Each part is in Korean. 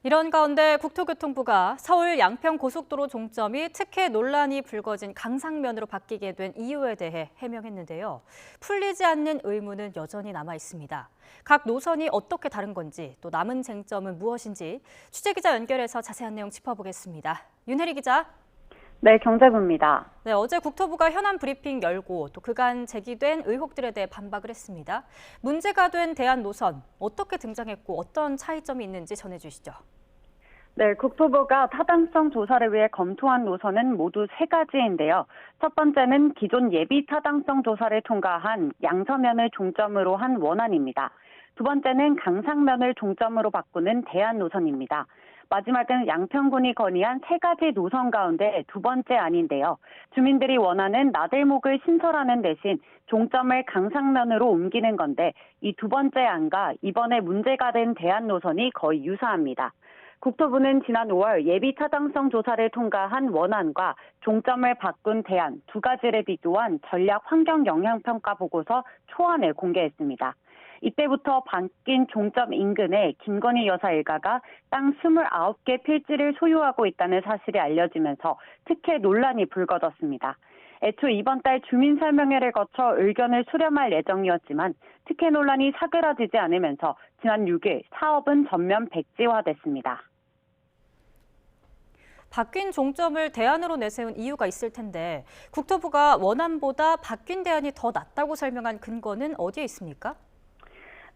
이런 가운데 국토교통부가 서울 양평고속도로 종점이 특혜 논란이 불거진 강상면으로 바뀌게 된 이유에 대해 해명했는데요. 풀리지 않는 의문은 여전히 남아 있습니다. 각 노선이 어떻게 다른 건지, 또 남은 쟁점은 무엇인지 취재기자 연결해서 자세한 내용 짚어보겠습니다. 윤혜리 기자. 네, 경제부입니다. 네, 어제 국토부가 현안 브리핑 열고 또 그간 제기된 의혹들에 대해 반박을 했습니다. 문제가 된 대안 노선, 어떻게 등장했고 어떤 차이점이 있는지 전해주시죠. 네, 국토부가 타당성 조사를 위해 검토한 노선은 모두 3가지인데요. 첫 번째는 기존 예비 타당성 조사를 통과한 양서면을 종점으로 한 원안입니다. 두 번째는 강상면을 종점으로 바꾸는 대안 노선입니다. 마지막은 양평군이 건의한 3가지 노선 가운데 두 번째 안인데요. 주민들이 원하는 나들목을 신설하는 대신 종점을 강상면으로 옮기는 건데 이 두 번째 안과 이번에 문제가 된 대안 노선이 거의 유사합니다. 국토부는 지난 5월 예비 타당성 조사를 통과한 원안과 종점을 바꾼 대안 두 가지를 비교한 전략 환경 영향 평가 보고서 초안을 공개했습니다. 이때부터 바뀐 종점 인근에 김건희 여사 일가가 땅 29개 필지를 소유하고 있다는 사실이 알려지면서 특혜 논란이 불거졌습니다. 애초 이번 달 주민설명회를 거쳐 의견을 수렴할 예정이었지만 특혜 논란이 사그라지지 않으면서 지난 6일 사업은 전면 백지화됐습니다. 바뀐 종점을 대안으로 내세운 이유가 있을 텐데 국토부가 원안보다 바뀐 대안이 더 낫다고 설명한 근거는 어디에 있습니까?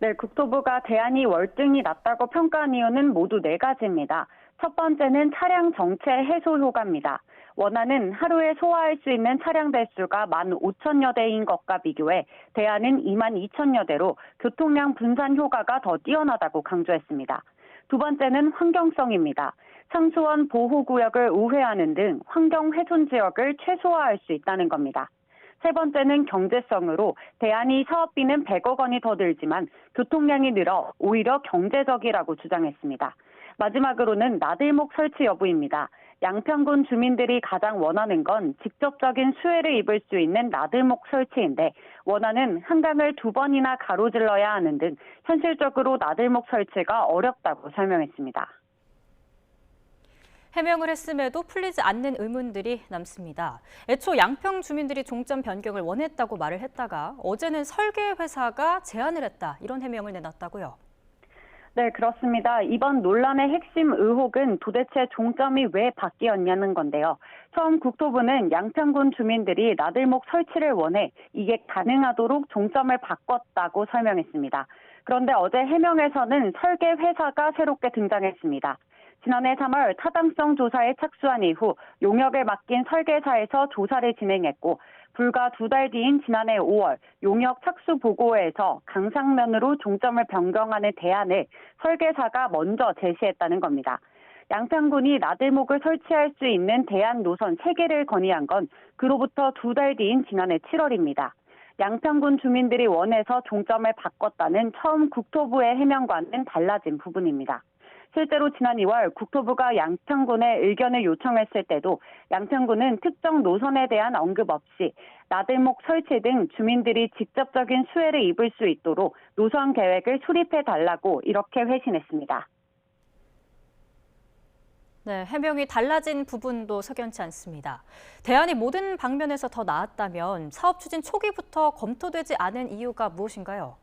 네, 국토부가 대안이 월등히 낮다고 평가한 이유는 모두 4가지입니다. 첫 번째는 차량 정체 해소 효과입니다. 원안은 하루에 소화할 수 있는 차량 대수가 15,000여 대인 것과 비교해 대안은 22,000여 대로 교통량 분산 효과가 더 뛰어나다고 강조했습니다. 두 번째는 환경성입니다. 상수원 보호구역을 우회하는 등 환경 훼손 지역을 최소화할 수 있다는 겁니다. 세 번째는 경제성으로 대안이 사업비는 100억 원이 더 들지만 교통량이 늘어 오히려 경제적이라고 주장했습니다. 마지막으로는 나들목 설치 여부입니다. 양평군 주민들이 가장 원하는 건 직접적인 수혜를 입을 수 있는 나들목 설치인데 원하는 한강을 2번이나 가로질러야 하는 등 현실적으로 나들목 설치가 어렵다고 설명했습니다. 해명을 했음에도 풀리지 않는 의문들이 남습니다. 애초 양평 주민들이 종점 변경을 원했다고 말을 했다가 어제는 설계 회사가 제안을 했다, 이런 해명을 내놨다고요. 네, 그렇습니다. 이번 논란의 핵심 의혹은 도대체 종점이 왜 바뀌었냐는 건데요. 처음 국토부는 양평군 주민들이 나들목 설치를 원해 이게 가능하도록 종점을 바꿨다고 설명했습니다. 그런데 어제 해명에서는 설계 회사가 새롭게 등장했습니다. 지난해 3월 타당성 조사에 착수한 이후 용역을 맡긴 설계사에서 조사를 진행했고 불과 2달 뒤인 지난해 5월 용역 착수 보고에서 강상면으로 종점을 변경하는 대안을 설계사가 먼저 제시했다는 겁니다. 양평군이 나들목을 설치할 수 있는 대안 노선 3개를 건의한 건 그로부터 2달 뒤인 지난해 7월입니다. 양평군 주민들이 원해서 종점을 바꿨다는 처음 국토부의 해명과는 달라진 부분입니다. 실제로 지난 2월 국토부가 양평군에 의견을 요청했을 때도 양평군은 특정 노선에 대한 언급 없이 나들목 설치 등 주민들이 직접적인 수혜를 입을 수 있도록 노선 계획을 수립해달라고 이렇게 회신했습니다. 네, 해명이 달라진 부분도 석연치 않습니다. 대안이 모든 방면에서 더 나았다면 사업 추진 초기부터 검토되지 않은 이유가 무엇인가요?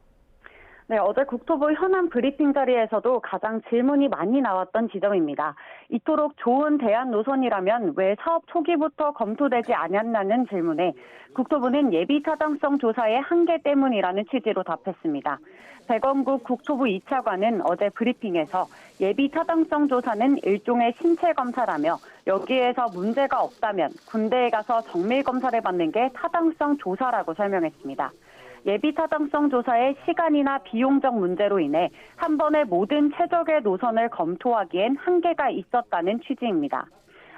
네, 어제 국토부 현안 브리핑 자리에서도 가장 질문이 많이 나왔던 지점입니다. 이토록 좋은 대안 노선이라면 왜 사업 초기부터 검토되지 않았냐는 질문에 국토부는 예비 타당성 조사의 한계 때문이라는 취지로 답했습니다. 백원국 국토부 2차관은 어제 브리핑에서 예비 타당성 조사는 일종의 신체 검사라며 여기에서 문제가 없다면 군대에 가서 정밀 검사를 받는 게 타당성 조사라고 설명했습니다. 예비 타당성 조사의 시간이나 비용적 문제로 인해 한 번에 모든 최적의 노선을 검토하기엔 한계가 있었다는 취지입니다.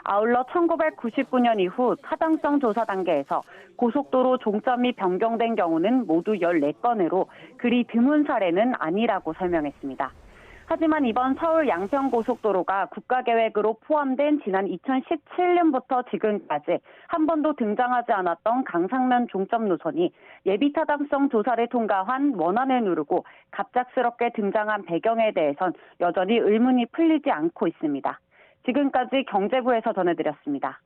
아울러 1999년 이후 타당성 조사 단계에서 고속도로 종점이 변경된 경우는 모두 14건으로 그리 드문 사례는 아니라고 설명했습니다. 하지만 이번 서울 양평고속도로가 국가계획으로 포함된 지난 2017년부터 지금까지 한 번도 등장하지 않았던 강상면 종점 노선이 예비타당성 조사를 통과한 원안을 누르고 갑작스럽게 등장한 배경에 대해선 여전히 의문이 풀리지 않고 있습니다. 지금까지 경제부에서 전해드렸습니다.